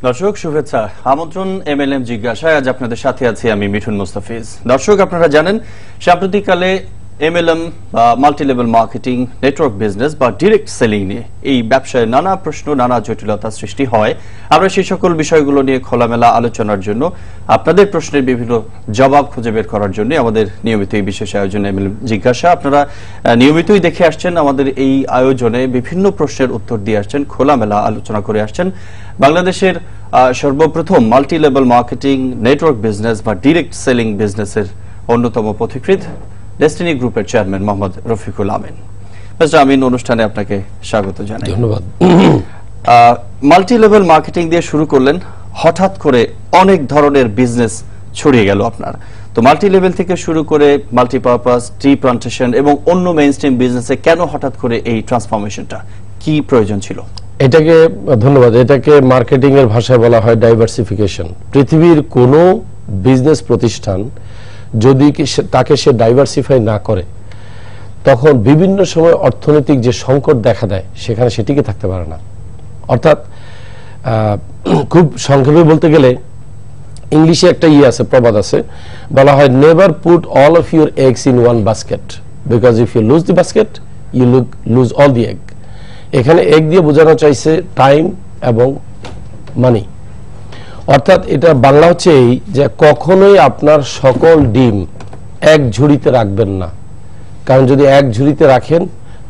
দর্শক শুভেচ্ছা, আমন্ত্রণ এমএলএম জিজ্ঞাসায়। আজ আপনাদের সাথে আছি আমি মিঠুন মুস্তাফিজ। দর্শক, আপনারা জানেন সাম্প্রতিককালে এমএলএম বা multi level marketing, network business বা ডিরেক্ট সেলিং নিয়ে এই ব্যবসায় নানা প্রশ্ন, নানা জটিলতা সৃষ্টি হয়। আমরা সেই সকল বিষয়গুলো নিয়ে খোলামেলা আলোচনার জন্য, আপনাদের প্রশ্নের বিভিন্ন জবাব খুঁজে বের করার জন্য আমাদের নিয়মিত এই বিশেষ আয়োজন এমএলএম জিজ্ঞাসা। আপনারা নিয়মিতই দেখে আসছেন আমাদের এই আয়োজনে বিভিন্ন প্রশ্নের উত্তর দিয়ে আসছেন, খোলামেলা আলোচনা করে আসছেন। বাংলাদেশের সর্বপ্রথম multi level marketing, network business বা ডিরেক্ট সেলিং বিজনেসের অন্যতম পথিকৃৎ ডেস্টিনি গ্রুপের চেয়ারম্যান মোহাম্মদ রফিকুল আমিন। মিস্টার আমিন, অনুষ্ঠানে আপনাকে স্বাগত জানাই। ধন্যবাদ। মাল্টি লেভেল মার্কেটিং দিয়ে শুরু করলেন, হঠাৎ করে অনেক ধরনের বিজনেস ছড়িয়ে গেল আপনার। তো মাল্টি লেভেল থেকে শুরু করে মাল্টিপারপাস, টি প্লান্টেশন এবং অন্য মেইনস্ট্রিম বিজনেসে কেন হঠাৎ করে এই ট্রান্সফরমেশনটা, কি প্রয়োজন ছিল? এটাকে ধন্যবাদ। এটাকে মার্কেটিং এর ভাষায় বলা হয় ডাইভার্সিফিকেশন। পৃথিবীর কোনো বিজনেস প্রতিষ্ঠান যদি তাকে সে ডাইভার্সিফাই না করে, তখন বিভিন্ন সময় অর্থনৈতিক যে সংকট দেখা দেয় সেখানে সে টিকে থাকতে পারে না। অর্থাৎ খুব সংক্ষেপে বলতে গেলে ইংলিশে একটা আছে, প্রবাদ আছে, বলা হয় never put all of your eggs in one basket, because if you lose the basket you lose all the egg. এখানে এগ দিয়ে বোঝানো চাইছে টাইম এবং মানি। অর্থাৎ এটা বাংলা হচ্ছে এই যে কখনোই আপনার সকল ডিম এক ঝুড়িতে রাখবেন না, কারণ যদি এক ঝুড়িতে রাখেন,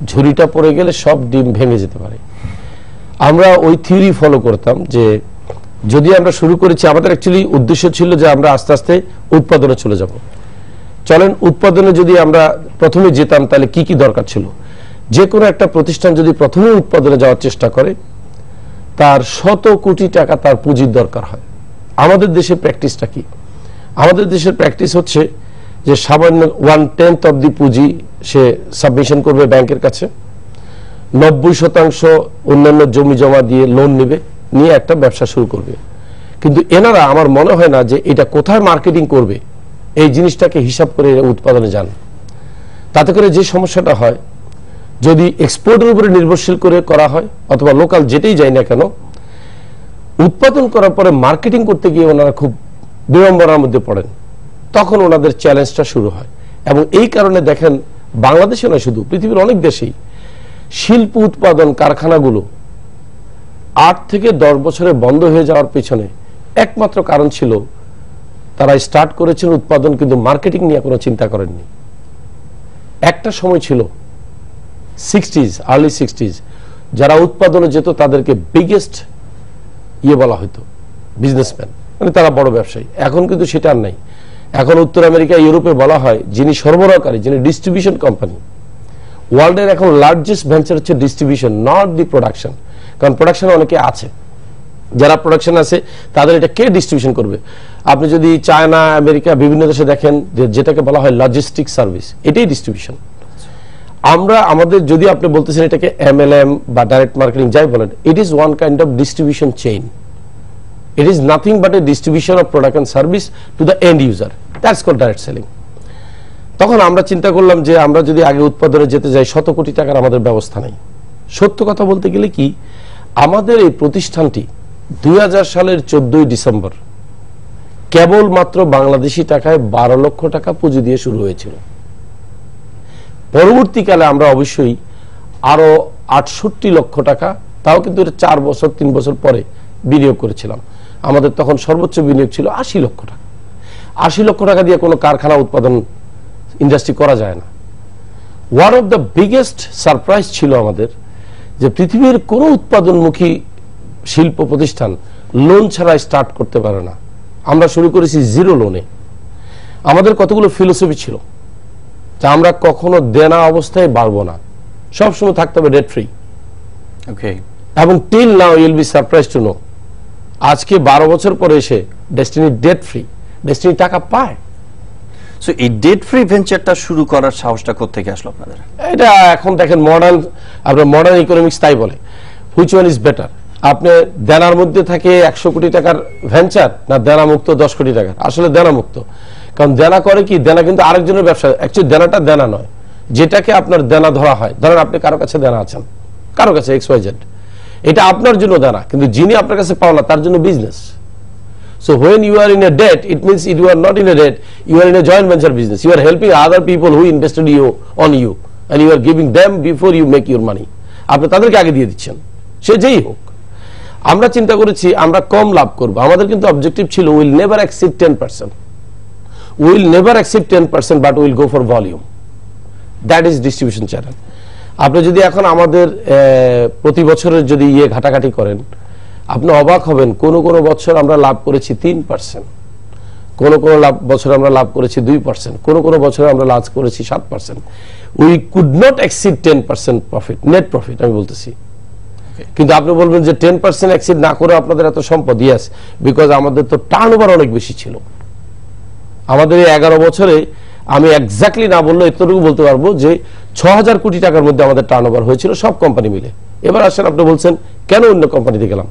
ঝুড়িটা পড়ে গেলে সব ডিম ভেঙে যেতে পারে। আমরা ওই থিওরি ফলো করতাম যে যদি আমরা শুরু করেছি, আমাদের অ্যাকচুয়ালি উদ্দেশ্য ছিল যে আমরা আস্তে আস্তে উৎপাদনে চলে যাব। চলেন উৎপাদনে যদি আমরা প্রথমে যেতাম তাহলে কি কি দরকার ছিল। যে কোনো একটা প্রতিষ্ঠান যদি প্রথমে উৎপাদনে যাওয়ার চেষ্টা করে, তার শত কোটি টাকা তার পুঁজির দরকার হয়। আমাদের দেশের প্র্যাকটিসটা কি? আমাদের দেশের প্র্যাকটিস হচ্ছে যে সামান্য 1/10 অব দি পুঁজি সে সাবমিশন করবে ব্যাংকের কাছে, 90% অন্যান্য জমি জমা দিয়ে লোন নেবে, নিয়ে একটা ব্যবসা শুরু করবে। কিন্তু এনারা, আমার মনে হয় না যে এটা কোথায় মার্কেটিং করবে এই জিনিসটাকে হিসাব করে উৎপাদনে যান। তাতে করে যে সমস্যাটা হয়, যদি এক্সপোর্টের উপরে নির্ভরশীল করে করা হয় অথবা লোকাল যেটাই যায় না কেন, উৎপাদন করার পরে মার্কেটিং করতে গিয়ে ওনারা খুব বিড়ম্বনার মধ্যে পড়েন। তখন ওনাদের চ্যালেঞ্জটা শুরু হয়। এবং এই কারণে দেখেন, বাংলাদেশে নয়, শুধু পৃথিবীর অনেক দেশেই শিল্প উৎপাদন কারখানাগুলো 8 থেকে 10 বছরে বন্ধ হয়ে যাওয়ার পেছনে একমাত্র কারণ ছিল তারা স্টার্ট করেছেন উৎপাদন, কিন্তু মার্কেটিং নিয়ে কোনো চিন্তা করেননি। একটা সময় ছিল আর্লি 60s, যারা উৎপাদনে যেত তাদেরকে বিগেস্ট বলা হতো, বিজনেসম্যান, মানে তারা বড় ব্যবসায়ী। এখন কিন্তু সেটা আর নাই। এখন উত্তর আমেরিকা, ইউরোপে বলা হয় যিনি সরবরাহকারী, যিনি ডিস্ট্রিবিউশন কোম্পানি। ওয়ার্ল্ডের এখন লার্জেস্ট ভেঞ্চার হচ্ছে ডিস্ট্রিবিউশন, নট দি প্রোডাকশন। কারণ প্রোডাকশনে অনেকে আছে, যারা প্রোডাকশন আছে তাদের এটা কে ডিস্ট্রিবিউশন করবে? আপনি যদি চায়না, আমেরিকা, বিভিন্ন দেশে দেখেন যেটাকে বলা হয় লজিস্টিক সার্ভিস, এটাই ডিস্ট্রিবিউশন। আমরা আমাদের, যদি আপনি বলতেছেন এটাকে এমএলএম বা ডাইরেক্ট মার্কেটিং যাই বলেন, it is one kind of distribution chain. It is nothing but a distribution of product and service to the end user. That's called direct selling. তখন আমরা চিন্তা করলাম যে আমরা যদি আগে উৎপাদনে যেতে যাই, শত কোটি টাকার আমাদের ব্যবস্থা নেই। সত্য কথা বলতে গেলে কি, আমাদের এই প্রতিষ্ঠানটি 2000 সালের 14 ডিসেম্বর কেবলমাত্র বাংলাদেশি টাকায় 12 লক্ষ টাকা পুঁজি দিয়ে শুরু হয়েছিল। পরবর্তীকালে আমরা অবশ্যই আরো 68 লক্ষ টাকা, তাও কিন্তু 4 বছর 3 বছর পরে বিনিয়োগ করেছিলাম। আমাদের তখন সর্বোচ্চ বিনিয়োগ ছিল 80 লক্ষ টাকা। 80 লক্ষ টাকা দিয়ে কোনো কারখানা উৎপাদন ইন্ডাস্ট্রি করা যায় না। One of the biggest surprise ছিল আমাদের যে পৃথিবীর কোনো উৎপাদনমুখী শিল্প প্রতিষ্ঠান লোন ছাড়া স্টার্ট করতে পারে না। আমরা শুরু করেছি জিরো লোনে। আমাদের কতগুলো ফিলোসফি ছিল যে আমরা কখনো দেনা অবস্থায় বাড়বো না, সবসময় থাকতে হবে ডেট ফ্রি। ওকে। এবং till now you will be surprise to know, আজকে 12 বছর পরে এসে ডেস্টিনি ডেট ফ্রি, ডেস্টিনি টাকা পায়। সো এই ডেট ফ্রি ভেঞ্চারটা শুরু করার সাহসটা কোত্থেকে আসলো আপনাদের? এটা এখন দেখেন মডার্ন ইকোনমিক্স তাই বলে, হুইচ ওয়ান ইজ বেটার। আপনি দেনার মধ্যে থাকে 100 কোটি টাকার ভেঞ্চার, না দেনা মুক্ত 10 কোটি টাকার? আসলে দেনা মুক্ত। কারণ দেনা করে কি, দেনা কিন্তু আরেকজনের ব্যবসা। অ্যাকচুয়ালি দেনাটা দেনা নয়, যেটাকে আপনার দেনা ধরা হয়। ধরেন আপনি কারো কাছে দেনা আছেন, কারো কাছে XYZ, এটা আপনার জন্য দেনা, কিন্তু যিনি আপনার কাছে পাওনা তার জন্য business. So when you are in a debt, it means you are not in a debt, you are in a joint venture business. You are helping other people who invested on you and you are giving them before you make your money. আপনি তাদেরকে আগে দিয়ে দিচ্ছেন, সে যেই হোক। আমরা চিন্তা করেছি আমরা কম লাভ করব, আমাদের কিন্তু অবজেক্টিভ ছিল will never exceed 10%, will never exceed 10%, but will go for volume, that is distribution channel. আপনি যদি এখন আমাদের প্রতি বছরের যদি ঘাটাঘাটি করেন, আপনি অবাক হবেন, কোন কোন বছর আমরা লাভ করেছি 3%, কোন কোন বছর আমরা লাভ করেছি 2%, কোন কোন বছর আমরা লাভ করেছি 7%। We could not exceed 10% profit, net profit আমি বলতেছি। কিন্তু আপনি বলবেন যে 10% এক্সিড না করে আপনাদের এত সম্পদ, ইয়েস, বিকজ আমাদের তো টার্নওভার অনেক বেশি ছিল। আমাদের এই 11 বছরে আমি এক্স্যাক্টলি না বললে এতটুকু বলতে পারবো যে 6000 কোটি টাকার মধ্যে আমাদের টার্নওভার হয়েছিল সব কোম্পানি মিলে। এবার আসেন, আপনি বলছেন কেন অন্য কোম্পানিতে গেলাম।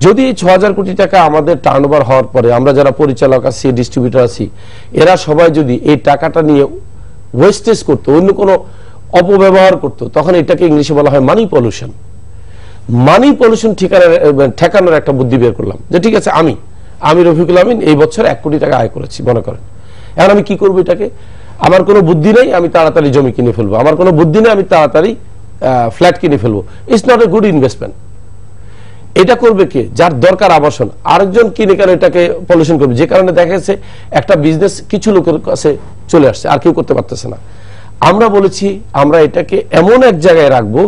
যদি 6000 কোটি টাকা আমাদের টার্নওভার হওয়ার পরে আমরা যারা পরিচালক আছি, ডিস্ট্রিবিউটর আছি, এরা সবাই যদি এই টাকাটা নিয়ে ওয়েস্টেজ করতো, অন্য কোনো অপব্যবহার করতো, তখন এটাকে ইংলিশে বলা হয় মানি পলিউশন। মানি পলিউশন ঠেকানোর একটা বুদ্ধি বের করলাম যে ঠিক আছে, আমি রফিকুল আমিন এই বছর 1 কোটি টাকা আয় করেছি মনে করেন। এখন আমি কি করবো এটাকে? আমার কোনো বুদ্ধি নেই, আমি তাড়াতাড়ি জমি কিনে ফেলবো। আমার কোনো বুদ্ধি নেই, আমি তাড়াতাড়ি ফ্ল্যাট কিনে ফেলবো। It's not a good investment. এটা করবে কে? যার দরকার আবাসন, আরেকজন কিনে কেন এটাকে পলিউশন করবে? যে কারণে দেখা গেছে একটা বিজনেস কিছু লোকের কাছে চলে আসছে, আর কেউ করতে পারতেছে না। আমরা বলেছি আমরা এটাকে এমন এক জায়গায় রাখবো,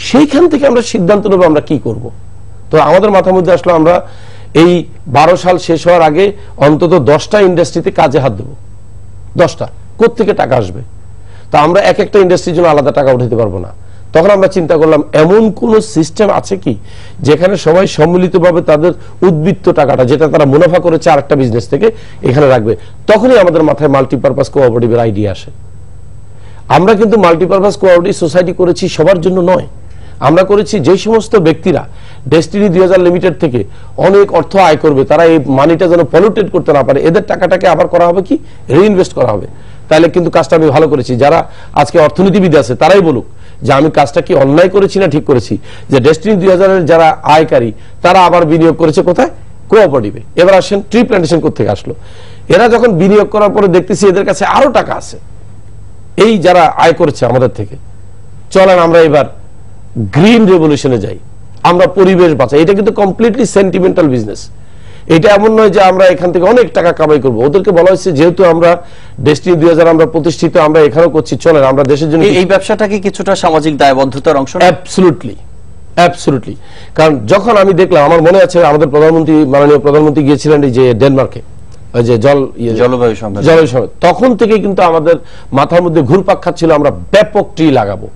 সেইখান থেকে আমরা সিদ্ধান্ত নেবো আমরা কি করব। তো আমাদের মাথার মধ্যে আসলো আমরা এই 12 সাল শেষ হওয়ার আগে অন্তত 10টা ইন্ডাস্ট্রিতে কাজে হাত দেবো। 10টা কোত্থেকে টাকা আসবে? তা আমরা এক একটা ইন্ডাস্ট্রির জন্য আলাদা টাকা উঠাতে পারবো না। তখন আমরা চিন্তা করলাম এমন কোন সিস্টেম আছে কি যেখানে সবাই সম্মিলিতভাবে তাদের উদ্বৃত্ত টাকাটা, যেটা তারা মুনাফা করেছে আরেকটা বিজনেস থেকে, এখানে রাখবে। তখনই আমাদের মাথায় মাল্টিপারপাস কোঅপারেটিভের আইডিয়া আসে। আমরা কিন্তু মাল্টিপারপাস কোঅপারেটিভ সোসাইটি করেছি সবার জন্য নয়, আমরা করেছি যে সমস্ত ব্যক্তিরা ডেস্টিনি 2000 লিমিটেড থেকে অনেক অর্থ আয় করবে, তারা এই মানিটা যেন পলিউটেড করতে না পারে, এদের টাকাটাকে আবার করা হবে কি, রিইনভেস্ট করা হবে। তাহলে কিন্তু কাজটা আমি ভালো করেছি। যারা আজকে অর্থনীতিবিদ আছে তারাই বলুক যে আমি কাজটা কি অন্যায় করেছি না ঠিক করেছি, যে ডেস্টিনি 2000 এর যারা আয়কারী তারা আবার বিনিয়োগ করেছে কোথায়? কোঅপারেটিভে। এবার আসেন ট্রি প্ল্যান্টেশন কোত্থেকে আসলো? এরা যখন বিনিয়োগ করার পরে দেখতেছি এদের কাছে আরো টাকা আছে, এই যারা আয় করেছে আমাদের থেকে, চলেন আমরা এবার গ্রিন রেভলিউশনে যাই, আমরা পরিবেশ বাঁচাই। এটা কিন্তু কমপ্লিটলি সেন্টিমেন্টাল বিজনেস। এটা এমন নয় যে আমরা এখান থেকে অনেক টাকা কামাই করবো। ওদেরকে বলা হয়েছে যেহেতু আমরা ডেস্টিনি 2000 আমরা প্রতিষ্ঠিত, আমরা এখানেও করছি, চলেন আমরা দেশের জন্য। এই ব্যবসাটা কি কিছুটা সামাজিক দায়বদ্ধতার অংশ? Absolutely, absolutely. কারণ যখন আমি দেখলাম, আমার মনে আছে আমাদের প্রধানমন্ত্রী, মাননীয় প্রধানমন্ত্রী গিয়েছিলেন এই যে ডেনমার্কে, ওই যে জলবায়ু সম্মেলন, তখন থেকে কিন্তু আমাদের মাথার মধ্যে ঘুরপাক খাচ্ছিল আমরা ব্যাপক ট্রি লাগাবো।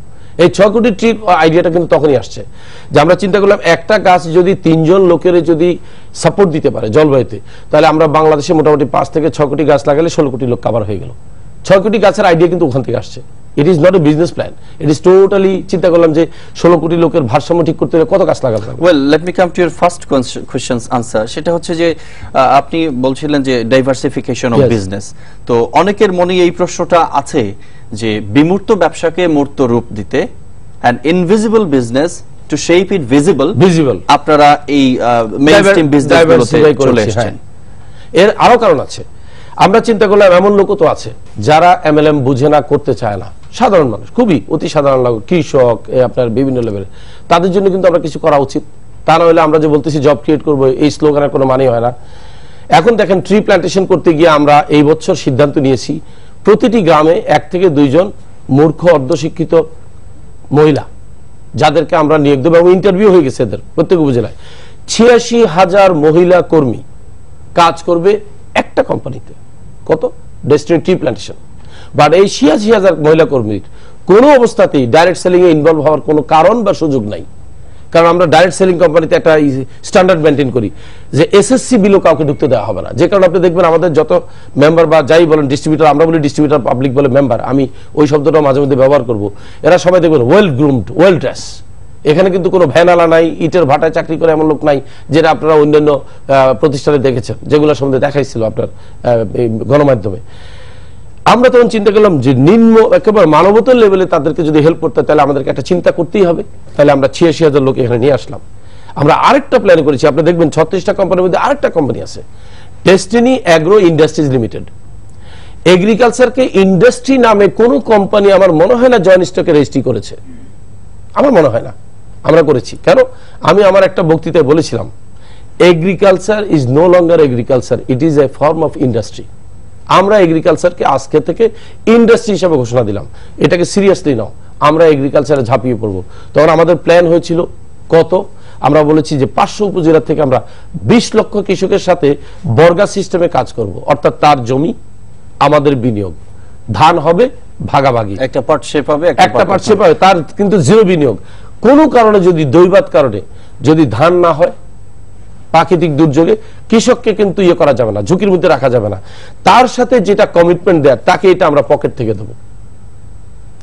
এই 6 কোটি ট্রি আইডিয়াটা কিন্তু তখনই আসছে যে আমরা চিন্তা করলাম একটা গাছ যদি 3 জন লোকের যদি সাপোর্ট দিতে পারে জলবায়ুতে, তাহলে আমরা বাংলাদেশে মোটামুটি 5 থেকে 6 কোটি গাছ লাগালে 16 কোটি লোক কভার হয়ে গেল। 6 কোটি গাছের আইডিয়া কিন্তু ওখান থেকে আসছে। It is not a business plan, it is totally চিন্তা করলাম যে 16 কোটি লোকের ভারসাম্য ঠিক করতে হলে কত গাছ লাগাতে হবে। Well, let me come to your first questions answer. সেটা হচ্ছে যে আপনি বলছিলেন যে ডাইভার্সিফিকেশন অফ বিজনেস। তো অনেকের মনে এই প্রশ্নটা আছে যে বিমূর্ত ব্যবসাকে মূর্ত রূপ দিতে, an invisible business to shape it visible, আপনারা এই মেইনস্ট্রিম বিজনেসগুলোতে চলে এসেছেন। এর আরো কারণ আছে। আমরা চিন্তা করলাম এমন লোক তো আছে যারা এমএলএম বুঝে না, করতে চায় না, সাধারণ মানুষ, খুবই অতি সাধারণ লোক, কৃষক, আপনার বিভিন্ন লেভেলে, তাদের জন্য কিন্তু আমরা কিছু করা উচিত। তা না হলে আমরা যে বলতেছি জব ক্রিয়েট করবো, এই স্লোগানের কোনো মানে হয় না। এখন দেখেন ট্রি প্ল্যান্টেশন করতে গিয়ে আমরা এই বছর সিদ্ধান্ত নিয়েছি প্রতিটি গ্রামে 1 থেকে 2 জন মূর্খ অর্ধশিক্ষিত মহিলা, যাদেরকে আমরা নিয়োগ দেবো, এবং ইন্টারভিউ হয়ে গেছে এদের প্রত্যেক উপজেলায়। 86,000 মহিলা কর্মী কাজ করবে একটা কোম্পানিতে। কত? Destiny tree plantation. বাট এই 86,000 মহিলা কর্মীর কোনো অবস্থাতেই ডাইরেক্ট সেলিং এ ইনভলভ হওয়ার কোনো কারণ বা সুযোগ নাই। কারণ আমরা ডাইরেক্ট সেলিং কোম্পানিতে একটা স্ট্যান্ডার্ড মেনটেন করি যে এসএসসি বিলো কাউকে ঢুকতে দেওয়া হবে না। যে কারণে আপনি দেখবেন আমাদের যত মেম্বার বা যাই বলেন ডিস্ট্রিবিউটর, আমরা বলি ডিস্ট্রিবিউটর, পাবলিক বলে মেম্বার, আমি ওই শব্দটা মাঝে মধ্যে ব্যবহার করব, এরা সবাই দেখবেন ওয়েল গ্রুমড, ওয়েল ড্রেস। এখানে কিন্তু কোনো ভ্যানালা নাই, ইটের ভাটায় চাকরি করে এমন লোক নাই, যেটা আপনারা অন্যান্য প্রতিষ্ঠানে দেখেছেন, যেগুলো সম্বন্ধে দেখাইছিল আপনার গণমাধ্যমে। আমরা তখন চিন্তা করলাম যে নিম্ন একেবারে মানবতার লেভেলে তাদেরকে যদি হেল্প করতে, তাহলে আমাদেরকে একটা চিন্তা করতেই হবে। তাহলে আমরা 86,000 লোক এখানে নিয়ে আসলাম। আমরা আরেকটা প্ল্যান করেছি, আপনি দেখবেন 36টা কোম্পানির মধ্যে আরেকটা কোম্পানি আছে, ডেস্টিনি অ্যাগ্রো ইন্ডাস্ট্রিজ লিমিটেড। এগ্রিকালচারকে ইন্ডাস্ট্রি নামে কোন কোম্পানি আমার মনে হয় না জয়েন্ট স্টকে রেজিস্ট্রি করেছে, আমার মনে হয় না। আমরা করেছি কেন? আমি আমার একটা বক্তৃতায় বলেছিলাম, agriculture is no longer agriculture, it is a form of industry. আমরা এগ্রিকালচারকে আজকে থেকে ইন্ডাস্ট্রি হিসেবে ঘোষণা দিলাম, এটাকে সিরিয়াসলি নাও, আমরা এগ্রিকালচারে ঝাঁপিয়ে পড়বো। তখন আমাদের প্ল্যান হয়েছিল কত? আমরা বলেছি যে 500 উপজেলা থেকে আমরা 20 লক্ষ কৃষকের সাথে বর্গা সিস্টেমে কাজ করব, অর্থাৎ তার জমি আমাদের বিনিয়োগ, ধান হবে ভাগাভাগি, একটা পার্টশিপ হবে, একটা পার্টশিপ হবে, তার কিন্তু জিরো বিনিয়োগ। কোনো কারণে যদি দৈবাত কারণে যদি ধান না হয়, প্রাকৃতিক দুর্যোগে, কৃষককে কিন্তু ইয়ে করা যাবে না, ঝুঁকির মধ্যে রাখা যাবে না। তার সাথে যেটা কমিটমেন্ট দেয় তাকে এটা আমরা পকেট থেকে দেবো,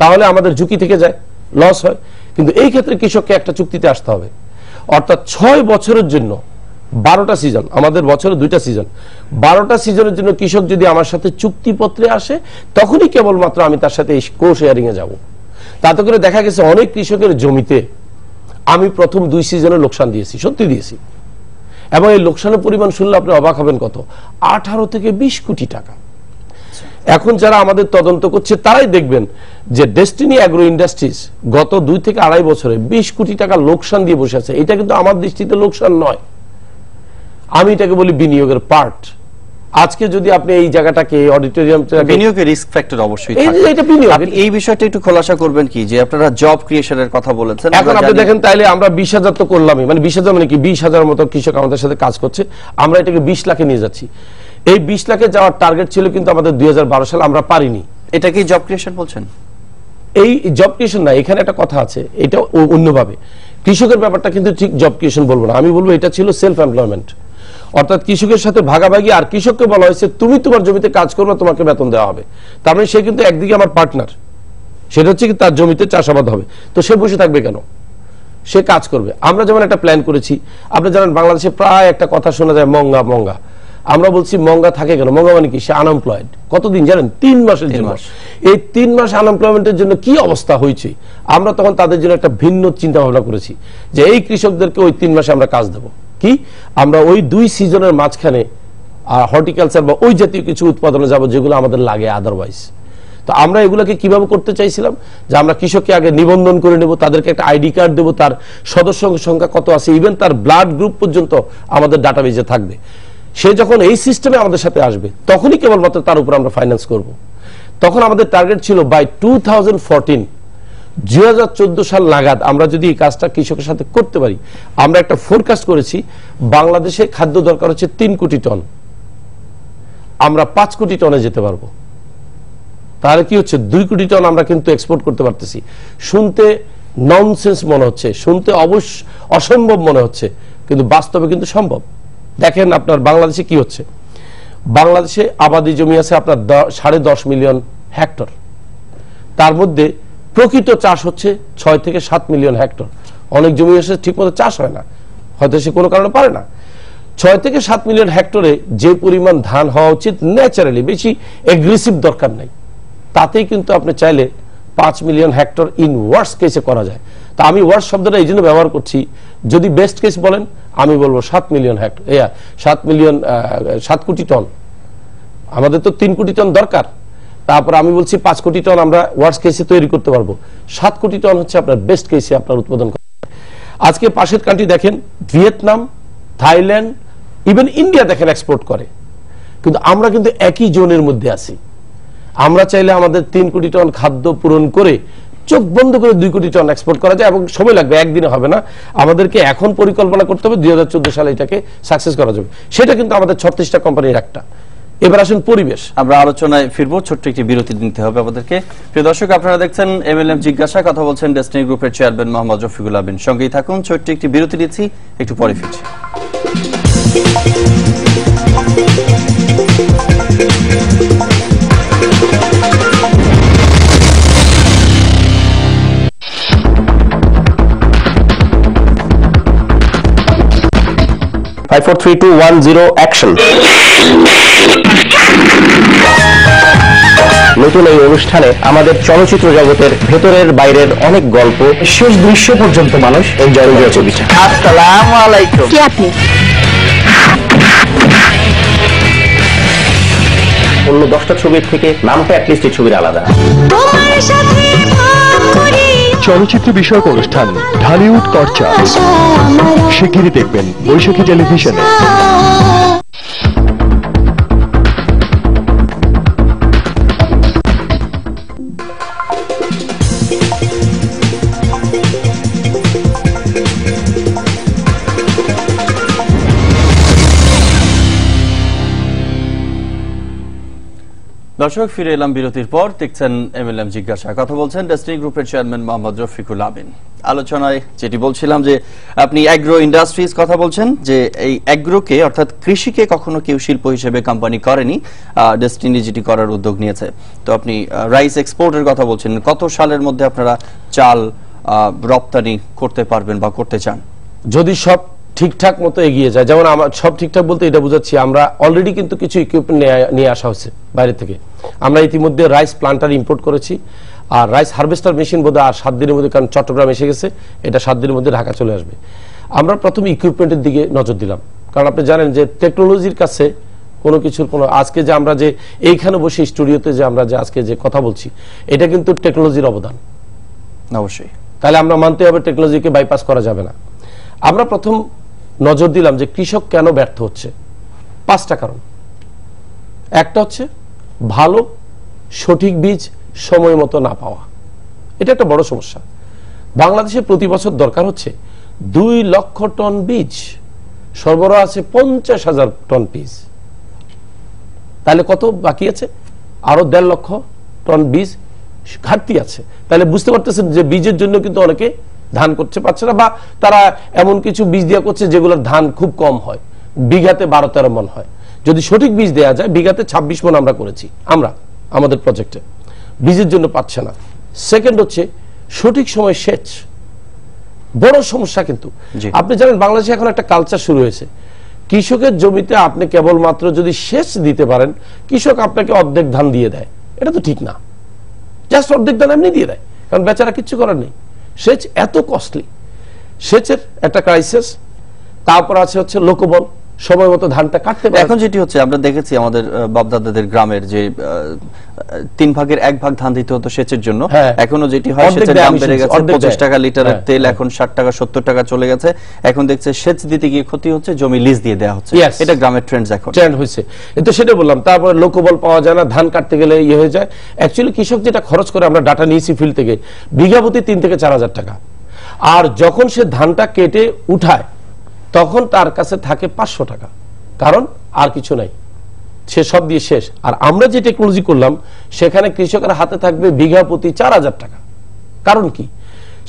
তাহলে আমাদের ঝুঁকি থেকে যায়, লস হয়। কিন্তু এই ক্ষেত্রে কৃষককে একটা চুক্তিতে আসতে হবে, অর্থাৎ 6 বছরের জন্য 12টা সিজন, আমাদের বছরে 2টা সিজন, 12টা সিজনের জন্য কৃষক যদি আমার সাথে চুক্তিপত্রে আসে, তখনই কেবলমাত্র আমি তার সাথে কো শেয়ারিং এ যাব। তাতে করে দেখা গেছে অনেক কৃষকের জমিতে আমি প্রথম 2 সিজনে লোকসান দিয়েছি, সত্যি দিয়েছি, এবং এই লোকসানের পরিমাণ শুনলে আপনি অবাক হবেন, কত? 18 থেকে 20 কোটি টাকা। এখন যারা আমাদের তদন্ত করছে তারাই দেখবেন যে ডেস্টিনি অ্যাগ্রো ইন্ডাস্ট্রিজ গত 2 থেকে 2.5 বছরে 20 কোটি টাকা লোকসান দিয়ে বসে আছে। এটা কিন্তু আমার দৃষ্টিতে লোকসান নয়, আমি এটাকে বলি বিনিয়োগের পার্ট। আজকে যদি আপনি এই জায়গাটাকে অডিটোরিয়ামটাকে, বিনিয়োগের রিস্ক ফ্যাক্টর অবশ্যই থাকে, এটা বিনিয়োগ। আপনি এই বিষয়টা একটু খোলাসা করবেন কি, যে আপনারা জব ক্রিয়েশনের কথা বলেছেন, এখন আপনি দেখেন তাইলে আমরা 20,000 তো করলামই, মানে 20,000 মানে কি 20,000 মতো কৃষক আমাদের সাথে কাজ করছে, আমরা এটাকে 20 লাখে নিয়ে যাচ্ছি। এই 20 লাখে যাওয়ার টার্গেট ছিল কিন্তু আমাদের 2012 সালে, আমরা পারিনি। এটা কি জব ক্রিয়েশন বলছেন? এই জব ক্রিয়েশন না, এখানে একটা কথা আছে, এটা অন্যভাবে। কৃষকের ব্যাপারটা কিন্তু ঠিক জব ক্রিয়েশন বলবো না, আমি বলবো এটা ছিল সেলফ এমপ্লয়মেন্ট, অর্থাৎ কৃষকের সাথে ভাগাভাগি। আর কৃষককে বলা হয়েছে তুমি তোমার জমিতে কাজ করবে, তোমাকে বেতন দেওয়া হবে। তার মানে সে কিন্তু একদিকে আমার পার্টনার, সেটা হচ্ছে কি তার জমিতে চাষাবাদ হবে, তো সে বসে থাকবে কেন? সে কাজ করবে। আমরা যেমন একটা প্ল্যান করেছি, আপনি জানেন বাংলাদেশে প্রায় একটা কথা শোনা যায় মঙ্গা মঙ্গা, আমরা বলছি মঙ্গা থাকে কেন? মঙ্গা মানে কি? সে আনএমপ্লয়েড। কতদিন জানেন? 3 মাসের জন্য। এই 3 মাস আনএমপ্লয়মেন্টের জন্য কি অবস্থা হয়েছে, আমরা তখন তাদের জন্য একটা ভিন্ন চিন্তা ভাবনা করেছি যে এই কৃষকদেরকে ওই 3 মাসে আমরা কাজ দেব। কি? আমরা ওই 2 সিজনের মাঝখানে হর্টিকালচার বা ওই জাতীয় কিছু উৎপাদনে যাব যেগুলো আমাদের লাগে আদারওয়াইজ। তো আমরা এগুলোকে কিভাবে করতে চাইছিলাম, যে আমরা কৃষককে আগে নিবন্ধন করে নেব, তাদেরকে একটা আইডি কার্ড দেবো, তার সদস্য সংখ্যা কত আছে, ইভেন তার ব্লাড গ্রুপ পর্যন্ত আমাদের ডাটাবেজে থাকবে। সে যখন এই সিস্টেমে আমাদের সাথে আসবে তখনই কেবলমাত্র তার উপর আমরা ফাইন্যান্স করব। তখন আমাদের টার্গেট ছিল বাই 2014 2014 সাল নাগাদ আমরা যদি এই কাজটা কৃষকের সাথে করতে পারি, আমরা একটা ফোরকাস্ট করেছি বাংলাদেশে খাদ্য দরকার হচ্ছে 3 কোটি টন, আমরা 5 কোটি টনে যেতে পারবো। তাহলে কি হচ্ছে? 2 কোটি টন আমরা কিন্তু এক্সপোর্ট করতে পারতেছি। শুনতে ননসেন্স মনে হচ্ছে, শুনতে অসম্ভব মনে হচ্ছে, কিন্তু বাস্তবে কিন্তু সম্ভব। দেখেন আপনার বাংলাদেশে কি হচ্ছে, বাংলাদেশে আবাদি জমি আছে আপনার 10.5 মিলিয়ন হেক্টর, তার মধ্যে প্রকৃত চাষ হচ্ছে 6 থেকে 7 মিলিয়ন হেক্টর। অনেক জমি আছে ঠিকমতো চাষ হয় না, হয়তো সে কোনো কারণে পারে না। 6 থেকে 7 মিলিয়ন হেক্টরে যে পরিমাণ ধান হওয়া উচিত, ন্যাচারালি বেশি এগ্রেসিভ দরকার নাই, তাতেই কিন্তু আপনি চাইলে 5 মিলিয়ন হেক্টর ইন ওয়ার্স্ট কেসে করা যায়। তা আমি ওয়ার্স্ট শব্দটা এই জন্য ব্যবহার করছি, যদি বেস্ট কেস বলেন আমি বলবো 7 মিলিয়ন হেক্টর, 7 কোটি টন। আমাদের তো 3 কোটি টন দরকার, তারপর আমি বলছি 5 কোটি টন আমরা ওয়ার্স্ট কেসে তৈরি করতে পারবো। 7 কোটি টন হচ্ছে আপনার বেস্ট কেসে আপনার উৎপাদন করা। আজকে পাশের কান্ট্রি দেখেন, ভিয়েতনাম, থাইল্যান্ড, ইভেন ইন্ডিয়া দেখেন এক্সপোর্ট করে, কিন্তু আমরা কিন্তু একই জোনের মধ্যে আছি। আমরা চাইলে আমাদের 3 কোটি টন খাদ্য পূরণ করে চোখ বন্ধ করে 2 কোটি টন এক্সপোর্ট করা যায়, এবং সময় লাগবে, একদিনে হবে না। আমাদেরকে এখন পরিকল্পনা করতে হবে 2014 সালে এটাকে সাকসেস করা যাবে। সেটা কিন্তু আমাদের 36টা কোম্পানির একটা। এবার আসুন পরিবেশ, আমরা আলোচনায় ফিরবো, ছোট্ট একটি বিরতি নিতে হবে আমাদেরকে। প্রিয় দর্শক, আপনারা দেখছেন এমএলএম জিজ্ঞাসা, কথা বলছেন ডেস্টিনি গ্রুপের চেয়ারম্যান মোহাম্মদ রফিকুল আমিন। সঙ্গেই থাকুন, ছোট্ট একটি বিরতি নিচ্ছি, একটু পরে ফিরছি। 5 4 3 2 1 0 অ্যাকশন। নতুন এই অনুষ্ঠানে আমাদের চলচ্চিত্র জগতের ভেতরের বাইরের অনেক গল্প শেষ দৃশ্য পর্যন্ত মানুষ এনজয় করে ছবিটা। আসসালামু আলাইকুম। কে আপনি? অন্য 10টা ছবির থেকে নামটা অ্যাটলিস্ট এই ছবির আলাদা। চলচ্চিত্র বিষয়ক অনুষ্ঠান ঢালিউড চর্চা শিগগিরই দেখবেন বৈশাখী টেলিভিশনে। দর্শক, ফিরে এলাম বিরতির পর। দেখছেন এমএলএম জিজ্ঞাসা। কথা বলছেন ডেস্টিনি গ্রুপের চেয়ারম্যান মোহাম্মদ রফিকুল আমিন। আলোচনায় যেটি বলছিলাম যে আপনি অ্যাগ্রো ইন্ডাস্ট্রিজ কথা বলছেন, যে এই অ্যাগ্রোকে অর্থাৎ কৃষিকে কখনো কেউ শিল্প হিসেবে কোম্পানি করেনি, ডেস্টিনি যেটি করার উদ্যোগ নিয়েছে। তো আপনি রাইস এক্সপোর্টের কথা বলছেন, কত সালের মধ্যে আপনারা চাল রপ্তানি করতে পারবেন বা করতে চান? যদি সব ঠিকঠাক মতো এগিয়ে যায়, যেমন আমার সব ঠিকঠাক বলতে এটা বোঝাচ্ছি আমরা অলরেডি কিন্তু কিছু ইকুইপমেন্ট নিয়ে আসা হয়েছে বাইরে থেকে। আমরা ইতিমধ্যে রাইস প্লান্টার ইম্পোর্ট করেছি, আর রাইস হারভেস্টার মেশিন বোধহয় আর 7 দিনের মধ্যে, কারণ চট্টগ্রাম এসে গেছে, এটা 7 দিনের মধ্যে ঢাকা চলে আসবে। আমরা প্রথম ইকুইপমেন্টের দিকে নজর দিলাম, কারণ আপনি জানেন যে টেকনোলজির কাছে কোনো কিছুর কোনো, আজকে যে আমরা যে এইখানে বসে স্টুডিওতে যে আমরা যে আজকে যে কথা বলছি, এটা কিন্তু টেকনোলজির অবদান অবশ্যই। তাহলে আমরা মানতে হবে টেকনোলজিকে বাইপাস করা যাবে না। আমরা প্রথম নজর দিলাম যে কৃষক কেন ব্যর্থ হচ্ছে। 5টা কারণ। একটা হচ্ছে ভালো সঠিক বীজ সময় মতো না পাওয়া, এটা একটা বড় সমস্যা। বাংলাদেশে প্রতি বছর দরকার হচ্ছে 2 লক্ষ টন বীজ, সরবরাহ আছে 50,000 টন বীজ। তাহলে কত বাকি আছে? আরো 1.5 লক্ষ টন বীজ ঘাটতি আছে। তাহলে বুঝতে পারতেছেন যে বীজের জন্য কিন্তু অনেকে ধান করতে পারছে না, বা তারা এমন কিছু বীজ দেওয়া করছে যেগুলোর ধান খুব কম হয়, বিঘাতে 12-13 মণ হয়। যদি সঠিক বীজ দেওয়া যায়, বিঘাতে 26 মণ আমরা করেছি আমাদের প্রজেক্টে, বীজের জন্য পাচ্ছে না। সেকেন্ড হচ্ছে সঠিক সময় সেচ, বড় সমস্যা। কিন্তু আপনি জানেন বাংলাদেশে এখন একটা কালচার শুরু হয়েছে, কৃষকের জমিতে আপনি কেবলমাত্র যদি সেচ দিতে পারেন, কৃষক আপনাকে অর্ধেক ধান দিয়ে দেয়। এটা তো ঠিক না, জাস্ট অর্ধেক ধান এমনি দিয়ে দেয়, কারণ বেচারা কিচ্ছু করার নেই। সেচ এত কস্টলি, সেচের একটা ক্রাইসিস। তারপর আছে হচ্ছে লোকবল, সময় মতো ধানটা কাটতে পারে। এখন যেটি হচ্ছে আমরা দেখেছি আমাদের বাপদাদাদের গ্রামের যে 3 ভাগের 1 ভাগ ধান দিতে হতো সেচের জন্য, এখনো যেটি হয় সেচের দাম বেড়ে গেছে। 25 টাকা লিটারের তেল এখন 60 টাকা 70 টাকা চলে গেছে। এখন দেখছে সেচ দিতে গিয়ে ক্ষতি হচ্ছে, জমি লিজ দিয়ে দেওয়া হচ্ছে। এটা গ্রামের ট্রেন্ডস, এখন ট্রেন্ড হয়েছে। তো সেটা বললাম। তারপরে লোকবল পাওয়া যায় না, ধান কাটতে গেলে হয়ে যায়। অ্যাকচুয়ালি কৃষক যেটা খরচ করে, আমরা ডাটা নিয়েছি ফিল্ড থেকে, বিঘা প্রতি 3 থেকে 4,000 টাকা। আর যখন সে ধানটা কেটে উঠায়, তখন তার কাছে থাকে 500 টাকা, কারণ আর কিছু নাই, সে সব দিয়ে শেষ। আর আমরা যে টেকনোলজি করলাম, সেখানে কৃষকের হাতে থাকবে বিঘা প্রতি 4,000 টাকা। কারণ কি?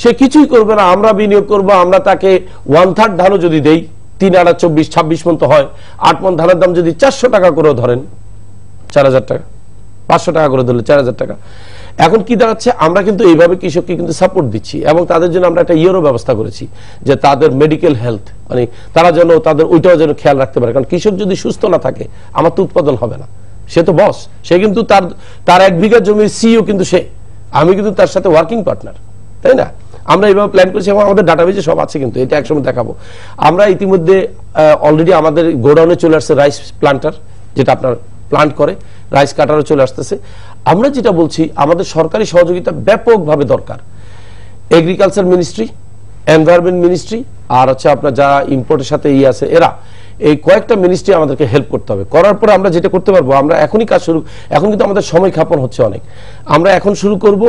সে কিছুই করবে না, আমরা বিনিয়োগ করবো। আমরা তাকে 1/3 ধানও যদি দেই, 3 আড়া 24-26 মণ তো হয়, 8 মণ ধানের দাম যদি 400 টাকা করে ধরেন, 4,000 টাকা, 500 টাকা করে ধরলে 4,000 টাকা। এখন কি দাঁড়াচ্ছে, আমরা কিন্তু এইভাবে কৃষককে কিন্তু সাপোর্ট দিচ্ছি, এবং তাদের জন্য আমরা একটা ইয়েরও ব্যবস্থা করেছি, যে তাদের মেডিকেল হেলথ, মানে তারা যেন তাদের ওইটাও যেন খেয়াল রাখতে পারে। কারণ কৃষক যদি সুস্থ না থাকে, আমার তো উৎপাদন হবে না। সে তো বস, সে কিন্তু তার 1 বিঘা জমির সিইও কিন্তু সে, আমি কিন্তু তার সাথে ওয়ার্কিং পার্টনার, তাই না? আমরা এইভাবে প্ল্যান করেছি, এবং আমাদের ডাটাবেজে সব আছে, কিন্তু এটা একসময় দেখাবো। আমরা ইতিমধ্যে অলরেডি আমাদের গোডাউনে চলে আসছে রাইস প্লান্টার, যেটা আপনার প্লান্ট করে, রাইস কাটারও চলে আসতেছে। আমরা যেটা বলছি, আমাদের সরকারি সহযোগিতা ব্যাপকভাবে দরকার। এগ্রিকালচার মিনিস্ট্রি, এনভায়রনমেন্ট মিনিস্ট্রি, আর হচ্ছে আপনার যারা ইম্পোর্টের সাথে আছে, এরা এই কয়েকটা মিনিস্ট্রি আমাদেরকে হেল্প করতে হবে। করার পরে আমরা যেটা করতে পারবো, আমরা এখনই কাজ শুরু, এখন কিন্তু আমাদের সময় ক্ষেপণ হচ্ছে অনেক। আমরা এখন শুরু করব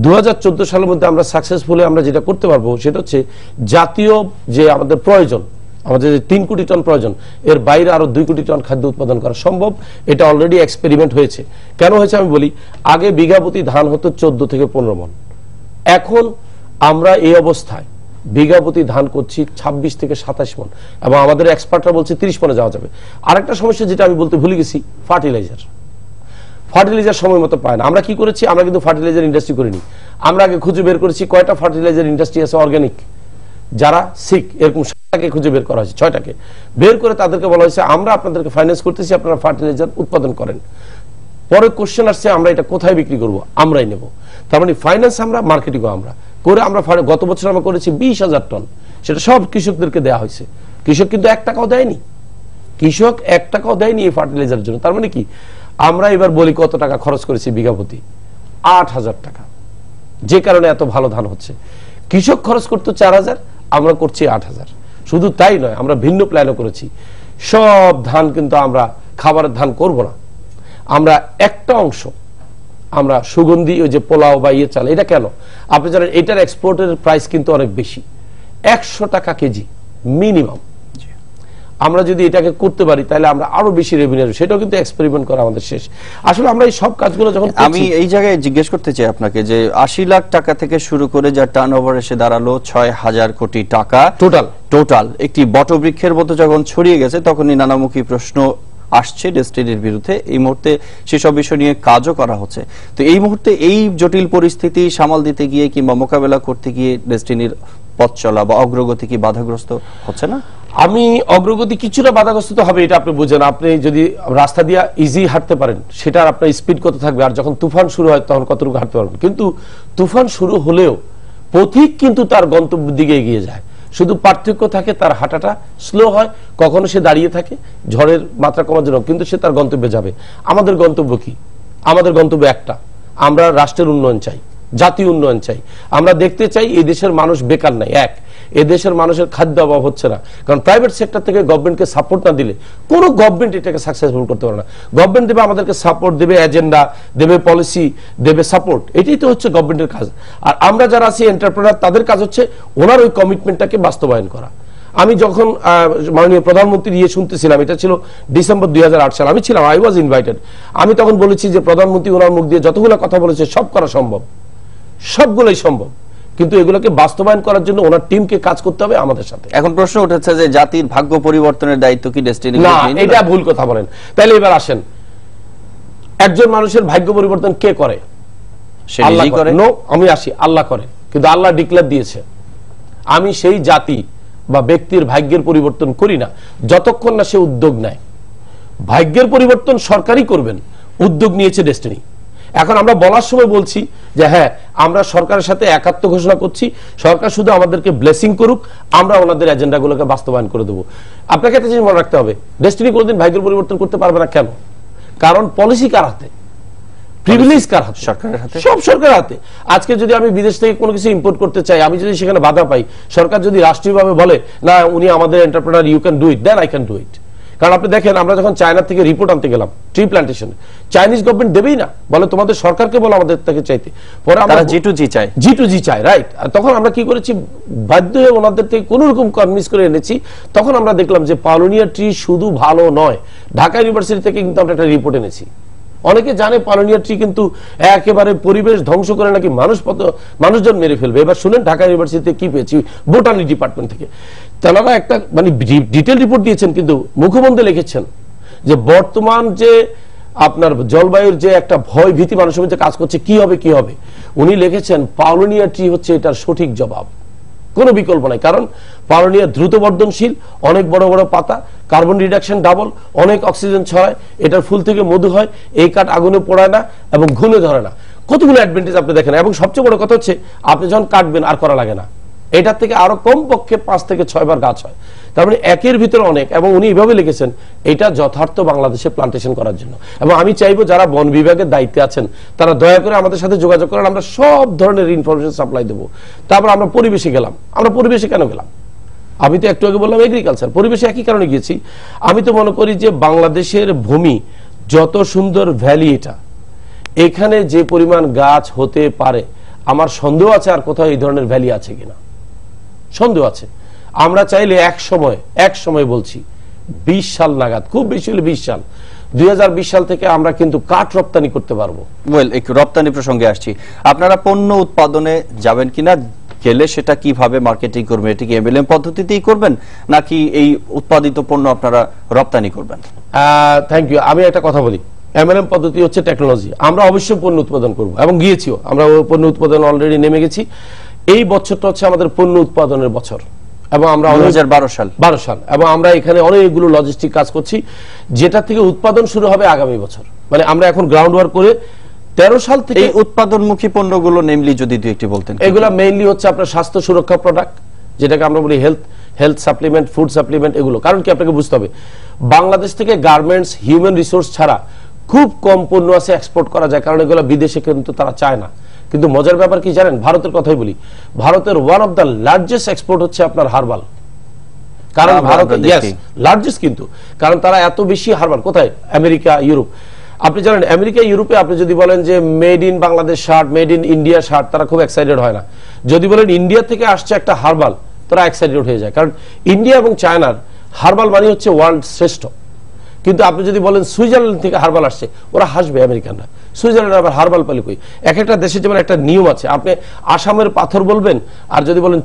2014 সালের মধ্যে। আমরা সাকসেসফুলি আমরা যেটা করতে পারবো, সেটা হচ্ছে জাতীয় যে আমাদের প্রয়োজন, আমাদের যে 3 কোটি টন প্রয়োজন, এর বাইরে আরো 2 কোটি টন খাদ্য উৎপাদন করা সম্ভব। এটা অলরেডি এক্সপেরিমেন্ট হয়েছে। কেন হয়েছে আমি বলি, আগে বিঘা প্রতি ধান হতো 14 থেকে 15 মণ। এখন আমরা এই অবস্থায় বিঘা প্রতি ধান করছি 26 থেকে 27 মণ, এবং আমাদের এক্সপার্টরা বলছে 30 মণে যাওয়া যাবে। আরেকটা সমস্যা যেটা আমি বলতে ভুলে গেছি, ফার্টিলাইজার সময় মতো পায় না। আমরা কি করেছি, আমরা কিন্তু ফার্টিলাইজার ইন্ডাস্ট্রি করিনি। আমরা আগে খুঁজে বের করেছি কয়টা ফার্টিলাইজার ইন্ডাস্ট্রি আছে অর্গানিক, যারা সিক, এরকম 7টাকে খুঁজে বের করা হয়েছে, 6টাকে বের করে তাদেরকে বলা হয়েছে আমরা আপনাদেরকে ফাইন্যান্স করতেছি, আপনারা ফার্টিলাইজার উৎপাদন করেন। পরে কোশ্চেন আসছে আমরা এটা কোথায় বিক্রি করব, আমরাই নেব। তার মানে ফাইন্যান্স আমরা, মার্কেটিংও আমরা করে। আমরা গত বছর আমরা করেছি 20,000 টন, সেটা সব কৃষকদেরকে দেওয়া হয়েছে। কৃষক কিন্তু 1 টাকাও দেয়নি, কৃষক 1 টাকাও দেয়নি এই ফার্টিলাইজারের জন্য। তার মানে কি, আমরা এবার বলি কত টাকা খরচ করেছি বিঘা প্রতি, 8,000 টাকা, যে কারণে এত ভালো ধান হচ্ছে। কৃষক খরচ করতো 4,000, আমরা করছি 8,000। শুধু তাই নয়, আমরা ভিন্ন প্ল্যানও করেছি। সব ধান কিন্তু আমরা খাবারের ধান করব না, আমরা একটা অংশ আমরা সুগন্ধি, ওই যে পোলাও বা ইয়ে চাল, এটা কেন আপনি জানেন এটার এক্সপোর্টের প্রাইস কিন্তু অনেক বেশি, 100 টাকা কেজি মিনিমাম। আমরা যদি এটাকে করতে পারি তাহলে আমরা আরো বেশি রেভিনিউ, সেটাও কিন্তু এক্সপেরিমেন্ট করা আমাদের শেষ। আসলে আমরা এই সব কাজগুলো যখন, আমি এই জায়গায় জিজ্ঞেস করতে চাই আপনাকে যে 80 লাখ টাকা থেকে শুরু করে যা টার্নওভার এসে দাঁড়ালো 6,000 কোটি টাকা টোটাল একটি বটবৃক্ষের মতো যখন ছড়িয়ে গেছে, তখনই নানামুখী প্রশ্ন আসছে ডেস্টিনির বিরুদ্ধে। এই মুহূর্তে সেসব বিষয় নিয়ে কাজও করা হচ্ছে। তো এই মুহূর্তে এই জটিল পরিস্থিতি সামাল দিতে গিয়ে কিংবা মোকাবেলা করতে গিয়ে ডেস্টিনির পথ চলা বা অগ্রগতি কি বাধাগ্রস্ত হচ্ছে না? আমি অগ্রগতি কিছুটা বাধাগ্রস্ত তো হবে, এটা আপনি বুঝেন। আপনি যদি রাস্তা দিয়ে ইজি হাঁটতে পারেন, সেটার আপনার স্পিড কত থাকবে, আর যখন তুফান শুরু হয় তখন কতটুকু হাঁটতে পারবেন। কিন্তু তুফান শুরু হলেও পথিক কিন্তু তার গন্তব্যের দিকে এগিয়ে যায়, শুধু পার্থক্য থাকে তার হাঁটাটা স্লো হয়, কখনো সে দাঁড়িয়ে থাকে ঝড়ের মাত্রা কমার জন্য, কিন্তু সে তার গন্তব্যে যাবে। আমাদের গন্তব্য কি? আমাদের গন্তব্য একটা, আমরা রাষ্ট্রের উন্নয়ন চাই, জাতীয় উন্নয়ন চাই। আমরা দেখতে চাই এই দেশের মানুষ বেকার নাই, এক, এদেশের মানুষের খাদ্য অভাব হচ্ছে না। কারণ প্রাইভেট সেক্টর থেকে গভর্নমেন্টকে সাপোর্ট না দিলে কোনো গভর্নমেন্ট এটাকে সাকসেসফুল করতে পারে না। গভর্নমেন্ট দেবে আমাদেরকে সাপোর্ট, দেবে এজেন্ডা, দেবে পলিসি, দেবে সাপোর্ট, এটাই তো হচ্ছে গভর্নমেন্টের কাজ। আর আমরা যারা আছি এন্টারপ্রেনার, তাদের কাজ হচ্ছে ওনার ওই কমিটমেন্টটাকে বাস্তবায়ন করা। আমি যখন মাননীয় প্রধানমন্ত্রী ইয়ে শুনতেছিলাম, এটা ছিল ডিসেম্বর 2008 সাল, আমি ছিলাম, আই ওয়াজ ইনভাইটেড। আমি তখন বলেছি যে প্রধানমন্ত্রী ওনার মুখ দিয়ে যতগুলো কথা বলেছে সব করা সম্ভব, সবগুলোই সম্ভব, কিন্তু এগুলোকে বাস্তবায়ন করার জন্য ওনার টিমকে কাজ করতে হবে আমাদের সাথে। এখন প্রশ্ন উঠেছে যে জাতির ভাগ্য পরিবর্তনের দায়িত্ব কি ডেস্টিনি? না, এটা ভুল কথা বলেন। তাহলে এবার আসেন, একজন মানুষের ভাগ্য পরিবর্তন কে করে? আল্লাহ করে। নো, আমি আসি, আল্লাহ করে, কিন্তু আল্লাহ ডিক্লেয়ার দিয়েছে। আমি সেই জাতি বা ব্যক্তির ভাগ্যের পরিবর্তন করি না যতক্ষণ না সে উদ্যোগ নেয়। ভাগ্যের পরিবর্তন সরকারই করবেন, উদ্যোগ নিয়েছে ডেস্টিনি। এখন আমরা বলার সময় বলছি যে হ্যাঁ, আমরা সরকারের সাথে একাত্ম ঘোষণা করছি, সরকার শুধু আমাদেরকে ব্লেসিং করুক, আমরা ওনাদের এজেন্ডাগুলোকে বাস্তবায়ন করে দেবো। আপনাকে একটা জিনিস মনে রাখতে হবে, ডেস্টিনি কোনোদিন ভাগ্যের পরিবর্তন করতে পারবে না। কেন? কারণ পলিসি কার হাতে, প্রিভিলেজ কার হাতে? সরকারের হাতে, সব সরকারের হাতে। আজকে যদি আমি বিদেশ থেকে কোনো কিছু ইম্পোর্ট করতে চাই, আমি যদি সেখানে বাধা পাই, সরকার যদি রাষ্ট্রীয়ভাবে বলে না উনি আমাদের entrepreneur, you can do it, then I can do it. কারণ আপনি দেখেন, আমরা যখন চায়না থেকে রিপোর্ট আনতে গেলাম ট্রি প্ল্যান্টেশন, চাইনিজ গভর্নমেন্ট দেবেই না, বলে তোমাদের সরকারকে বলো আমাদের থেকে চাইতে। পরে আমরা G2G চাই, রাইট। তখন আমরা কি করেছি, বাধ্য হয়ে ওনাদের থেকে কোন রকম কনভিন্স করে এনেছি। তখন আমরা দেখলাম যে পালোনিয়া ট্রি শুধু ভালো নয়, ঢাকা ইউনিভার্সিটি থেকে কিন্তু আমরা একটা রিপোর্ট এনেছি। অনেকে জানে পালোনিয়া ট্রি কিন্তু একেবারে পরিবেশ ধ্বংস করে, নাকি মানুষজন মেরে ফেলবে। এবার শুনেন ঢাকা ইউনিভার্সিটিতে কি পেয়েছি বোটানি ডিপার্টমেন্ট থেকে। তারা একটা মানে ডিটেল রিপোর্ট দিয়েছেন, কিন্তু মুখবন্ধে লিখেছেন যে বর্তমান যে আপনার জলবায়ুর যে একটা ভয় ভীতি মানুষের মধ্যে কাজ করছে, কি হবে কি হবে, উনি লিখেছেন পালোনিয়া ট্রি হচ্ছে এটার সঠিক জবাব, কোনো বিকল্প নাই। কারণ পালোনিয়া দ্রুত বর্ধনশীল, অনেক বড় বড় পাতা, কার্বন রিডাকশন ডাবল, অনেক অক্সিজেন ছড়ায়, এটার ফুল থেকে মধু হয়, এই কাঠ আগুনে পোড়ায় না এবং ঘুনে ধরে না। কতগুলো অ্যাডভান্টেজ আপনি দেখেন। এবং সবচেয়ে বড় কথা হচ্ছে, আপনি যখন কাটবেন আর করা লাগে না, এটার থেকে আরো কম পক্ষে 5 থেকে 6 বার গাছ হয়। তার মানে একের ভিতরে অনেক। এবং উনি এইভাবে লিখেছেন এটা যথার্থ বাংলাদেশে প্লান্টেশন করার জন্য। এবং আমি চাইবো যারা বন বিভাগের দায়িত্বে আছেন তারা দয়া করে আমাদের সাথে যোগাযোগ করেন, আমরা সব ধরনের ইনফরমেশন সাপ্লাই দেবো। তারপর আমরা পরিবেশে গেলাম। আমরা পরিবেশে কেন গেলাম? আমি তো একটু আগে বললাম এগ্রিকালচার, পরিবেশে একই কারণে গিয়েছি। আমি তো মনে করি যে বাংলাদেশের ভূমি যত সুন্দর ভ্যালি, এটা এখানে যে পরিমাণ গাছ হতে পারে, আমার সন্দেহ আছে আর কোথাও এই ধরনের ভ্যালি আছে কিনা, সন্দেহ আছে। আমরা চাইলে এক সময় বলছি 20 সাল নাগাদ, খুব বেশি হলে 20 সাল, 2020 সাল থেকে আমরা কিন্তু কাঠ রপ্তানি করতে পারবো। রপ্তানি প্রসঙ্গে আসছি, আপনারা পণ্য উৎপাদনে যাবেন কিনা, গেলে সেটা কিভাবে মার্কেটিং করবেন? এটা কি এমএলএম পদ্ধতিতেই করবেন নাকি এই উৎপাদিত পণ্য আপনারা রপ্তানি করবেন? Thank you. আমি একটা কথা বলি, এমএলএম পদ্ধতি হচ্ছে টেকনোলজি। আমরা অবশ্যই পণ্য উৎপাদন করব এবং গিয়েছিও, আমরা পণ্য উৎপাদন অলরেডি নেমে গেছি। এই বছরটা হচ্ছে আমাদের পণ্য উৎপাদনের বছর এবং আমরা 2012 সাল এবং আমরা এখানে অনেকগুলো লজিস্টিক কাজ করছি, যেটা থেকে উৎপাদন শুরু হবে আগামী বছর। মানে আমরা এখন গ্রাউন্ড ওয়ার্ক করে 13 সাল থেকে এই উৎপাদনমুখী পণ্যগুলো নেমলি যদি দুই একটি বলতেন। এগুলা মেইনলি হচ্ছে আপনার স্বাস্থ্য সুরক্ষা প্রোডাক্ট, যেটাকে আমরা বলি হেলথ সাপ্লিমেন্ট, ফুড সাপ্লিমেন্ট, এগুলো। কারণ কি আপনাকে বুঝতে হবে, বাংলাদেশ থেকে গার্মেন্টস, হিউম্যান রিসোর্স ছাড়া খুব কম পণ্য আছে এক্সপোর্ট করা যায়, কারণ এগুলো বিদেশে কিন্তু তারা চায় না। কিন্তু মজার ব্যাপার কি জানেন, ভারতের কথাই বলি, ভারতের one of the largest export হচ্ছে আপনার হার্বাল। কারণ ভারত লার্জেস্ট, কিন্তু কারণ তারা এত বেশি হার্বাল। কোথায়? America, Europe. আপনি জানেন আমেরিকা, ইউরোপে আপনি যদি বলেন যে made in Bangladesh shirt, made in India shirt, তারা খুব এক্সাইটেড হয় না। যদি বলেন ইন্ডিয়া থেকে আসছে একটা হার্বাল, তারা এক্সাইটেড হয়ে যায়। কারণ ইন্ডিয়া এবং চায়নার হার্বাল মানে হচ্ছে ওয়ার্ল্ড শ্রেষ্ঠ। কিন্তু আপনি যদি বলেন সুইজারল্যান্ড থেকে হার্বাল আসছে, ওরা হাসবে আমেরিকানরা। সুইজারল্যান্ড আবার হার্বাল পালি কই? এক একটা দেশে যেমন একটা নিয়ম আছে, আপনি আসামের পাথর বলবেন, আর যদি বলেন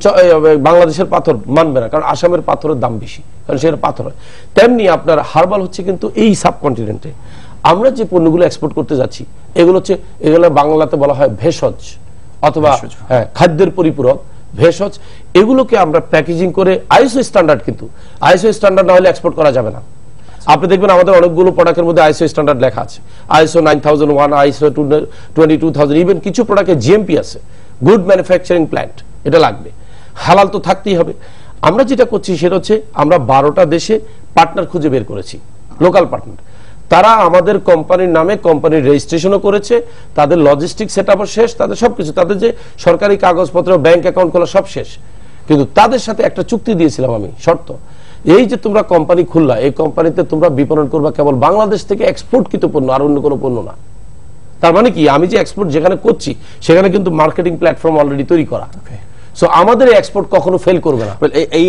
বাংলাদেশের পাথর, মানবে না, কারণ আসামের পাথরের দাম বেশি, কারণ সেটা পাথর হয়। তেমনি আপনার হার্বাল হচ্ছে কিন্তু এই সাবকন্টিনেন্টে আমরা যে পণ্যগুলো এক্সপোর্ট করতে যাচ্ছি, এগুলো হচ্ছে, এগুলো বাংলাতে বলা হয় ভেষজ অথবা খাদ্যের পরিপূরক, ভেষজ। এগুলোকে আমরা প্যাকেজিং করে আইএসও স্ট্যান্ডার্ড, কিন্তু আইএসও স্ট্যান্ডার্ড না হলে এক্সপোর্ট করা যাবে না। আপনি দেখবেন আমাদের অনেকগুলো প্রোডাক্টের মধ্যে আইএসও স্ট্যান্ডার্ড লেখা আছে, আইএসও 9001, আইএসও 22000, ইভেন কিছু প্রোডাক্টে জিএমপি আছে, গুড ম্যানুফ্যাকচারিং প্ল্যান্ট, এটা লাগবে। হালাল তো থাকতেই হবে। আমরা যেটা করছি সেটা হচ্ছে আমরা 12টা দেশে পার্টনার খুঁজে বের করেছি, লোকাল পার্টনার। তারা আমাদের কোম্পানির নামে কোম্পানির রেজিস্ট্রেশনও করেছে, তাদের লজিস্টিক সেটআপও শেষ, তাদের সবকিছু, তাদের যে সরকারি কাগজপত্র, ব্যাংক অ্যাকাউন্ট খোলা সব শেষ। কিন্তু তাদের সাথে একটা চুক্তি দিয়েছিলাম আমি, শর্ত, এই যে তোমরা কোম্পানি খুললা, এই কোম্পানিতে তোমরা বিপণন করবা কেবল বাংলাদেশ থেকে এক্সপোর্টকৃত পণ্য, আর অন্য কোনো পণ্য না। তার মানে কি, আমি যে এক্সপোর্ট যেখানে করছি সেখানে কিন্তু মার্কেটিং প্ল্যাটফর্ম অলরেডি তৈরি করা। সো আমাদের এক্সপোর্ট কখনো ফেল করবে না।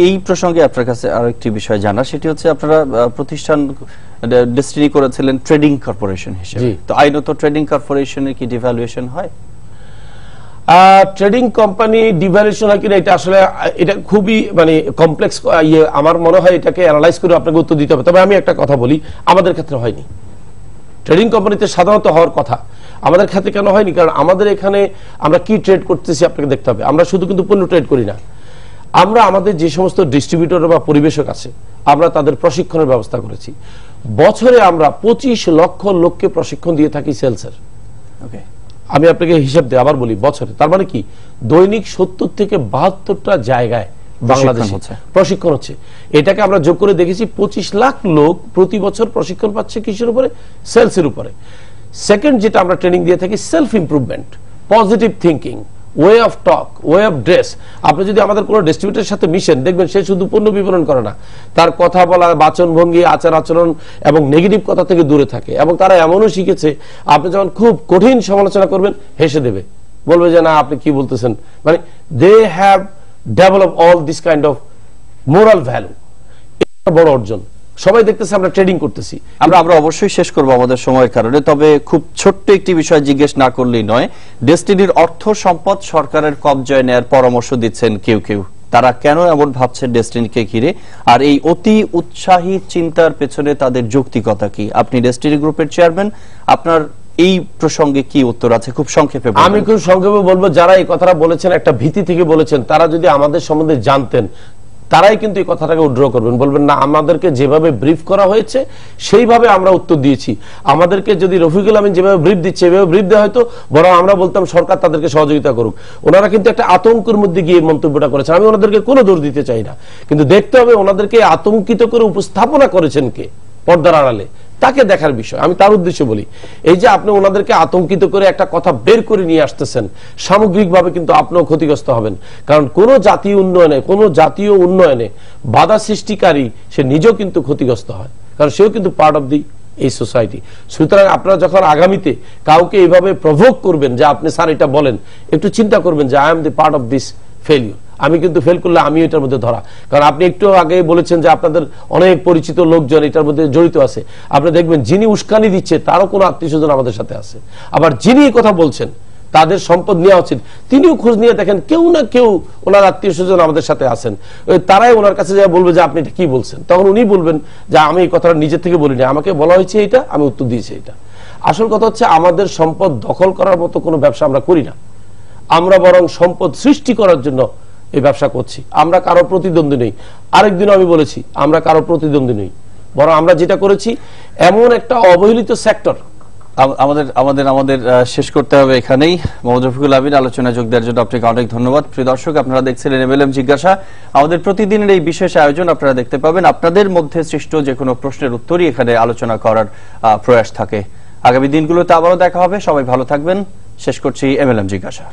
এই প্রসঙ্গে আপনার কাছে আরেকটি বিষয় জানা, সেটি হচ্ছে আপনারা প্রতিষ্ঠান ডেস্টিনি করেছিলেন ট্রেডিং কর্পোরেশন হিসেবে, তো আইনত ট্রেডিং কর্পোরেশনের কি ডিভ্যালুয়েশন হয়? ট্রেডিং কোম্পানি ডিভ্যালুয়েশন হয় কিনা, এটা আসলে এটা খুবই মানে কমপ্লেক্স ইয়ে, আমার মনে হয় এটাকে অ্যানালাইজ করে আপনাকে উত্তর দিতে হবে। তবে আমি একটা কথা বলি, আমাদের ক্ষেত্রে হয়নি। ট্রেডিং কোম্পানিতে সাধারণত হওয়ার কথা, আমাদের ক্ষেত্রে কেন হয়নি? কারণ আমাদের এখানে আমরা কি ট্রেড করতেছি আপনাকে দেখতে হবে। আমরা শুধু কিন্তু পণ্য ট্রেড করি না, আমরা আমাদের যে সমস্ত ডিস্ট্রিবিউটর বা পরিবেশক আছে, আমরা তাদের প্রশিক্ষণের ব্যবস্থা করেছি। বছরে আমরা 25 লক্ষ লোককে প্রশিক্ষণ দিয়ে থাকি সেলসের। আমি আপনাকে হিসাব দিয়ে আবার বলি, বছরে, তার মানে কি দৈনিক 70 থেকে 72টা জায়গায় বাংলাদেশে প্রশিক্ষণ হচ্ছে। এটাকে আমরা যোগ করে দেখেছি 25 লাখ লোক প্রতি বছর প্রশিক্ষণ পাচ্ছে কিসের উপরে? সেলসের উপরে। সেকেন্ড যেটা আমরা ট্রেনিং দিয়ে থাকি, self improvement, positive thinking, way of talk, way of dress. আপনি যদি আমাদের কোনো ডিস্ট্রিবিউটরের সাথে মিশেন, দেখবেন সে শুধু পণ্য বিপণন করে না, তার কথা বলা, বাচনভঙ্গি, আচার আচরণ এবং নেগেটিভ কথা থেকে দূরে থাকে। এবং তারা এমনও শিখেছে, আপনি যখন খুব কঠিন সমালোচনা করবেন, হেসে দেবে, বলবে যে না আপনি কি বলতেছেন। মানে they have develop all this kind of moral value. এটা বড় অর্জন। সবাই দেখতেছে আমরা ট্রেডিং করতেছি। আমরা অবশ্যই শেষ করব আমাদের সময়ের কারণে, তবে খুব ছোট্ট একটি বিষয় জিজ্ঞেস না করলেই নয়। ডেস্টিনির অর্থ সম্পদ সরকারের কবজায় নেয়ার পরামর্শ দিচ্ছেন কেউ কেউ, তারা কেন এমন ভাবছেন ডেস্টিনিকে ঘিরে, আর এই অতি উৎসাহী চিন্তার পেছনে তাদের যৌক্তিকতা কি? আপনি ডেস্টিনি গ্রুপের চেয়ারম্যান, আপনার এই প্রসঙ্গে কি উত্তর আছে? খুব সংক্ষেপে। আমি খুব সংক্ষেপে বলবো, যারা এই কথাটা বলেছেন একটা ভীতি থেকে বলেছেন, তারা যদি আমাদের সম্বন্ধে জানতেন, তারাই কিন্তু এই কথাটাকে উইথড্র করবেন, বলবেন না আমাদেরকে যেভাবে ব্রিফ করা হয়েছে সেইভাবে আমরা উত্তর দিয়েছি। আমাদেরকে যদি রফিকুল আমিন যেভাবে ব্রিফ দিচ্ছে এভাবে ব্রিফ দেওয়া হয়তো, বরং আমরা বলতাম সরকার তাদেরকে সহযোগিতা করুক। ওনারা কিন্তু একটা আতঙ্কের মধ্যে গিয়ে মন্তব্যটা করেছেন। আমি ওনাদেরকে কোনো দোষ দিতে চাই না, কিন্তু দেখতে হবে ওনাদেরকে আতঙ্কিত করে উপস্থাপনা করেছেন কে পর্দার আড়ালে, তাকে দেখার বিষয়। আমি তার উদ্দেশ্যে বলি, এই যে আপনি ওনাদেরকে আতঙ্কিত করে একটা কথা বের করে নিয়ে আসতেছেন, সামগ্রিকভাবে কিন্তু আপনিও ক্ষতিগ্রস্ত হবেন। কারণ কোনো জাতীয় উন্নয়নে বাধা সৃষ্টিকারী সে নিজেও কিন্তু ক্ষতিগ্রস্ত হয়, কারণ সেও কিন্তু পার্ট অফ দি এই সোসাইটি। সুতরাং আপনারা যখন আগামীতে কাউকে এইভাবে প্রভোক করবেন যে আপনি স্যার এটা বলেন, একটু চিন্তা করবেন যে I am the part of this failure. আমি কিন্তু ফেল করলে আমি এটার মধ্যে ধরা। কারণ আপনি একটু আগে বলেছেন যে আপনাদের অনেক পরিচিত লোকজন এটার মধ্যে জড়িত আছে। আপনি দেখবেন যিনি উস্কানি দিচ্ছে তারও কোনো আত্মীয় স্বজন আমাদের সাথে আছে। আবার যিনি এই কথা বলছেন তাদের সম্পদ নেওয়া উচিত, তিনিও খোঁজ নিয়ে দেখেন কেউ না কেউ ওনার আত্মীয় স্বজন আমাদের সাথে আছেন, তারাই ওনার কাছে যা বলবে যে আপনি এটা কি বলছেন, তখন উনি বলবেন যে আমি এই কথাটা নিজের থেকে বলিনি, আমাকে বলা হয়েছে এটা, আমি উত্তর দিয়েছি এটা। আসল কথা হচ্ছে আমাদের সম্পদ দখল করার মতো কোনো ব্যবসা আমরা করি না, আমরা বরং সম্পদ সৃষ্টি করার জন্য এই ব্যবসা করছি, আমরা কারো প্রতিদ্বন্দ্বী নেই। আরেকদিনও আমি বলেছি আমরা কারো প্রতিদ্বন্দ্বী নেই, বরং আমরা যেটা করেছি এমন একটা অবহেলিত সেক্টর। আমাদের আমাদের আমাদের শেষ করতে হবে এখানেই। মোহাম্মদ রফিকুল আমিন, আলোচনায় যোগ দেওয়ার জন্য আপনাকে অনেক ধন্যবাদ। প্রিয় দর্শক, আপনারা দেখছিলেন এমএলএম জিজ্ঞাসা। আমাদের প্রতিদিনের এই বিশেষ আয়োজন আপনারা দেখতে পাবেন। আপনাদের মধ্যে সৃষ্ট যে কোনো প্রশ্নের উত্তরই এখানে আলোচনা করার প্রয়াস থাকে। আগামী দিনগুলোতে আবারও দেখা হবে। সবাই ভালো থাকবেন। শেষ করছি এমএলএম জিজ্ঞাসা।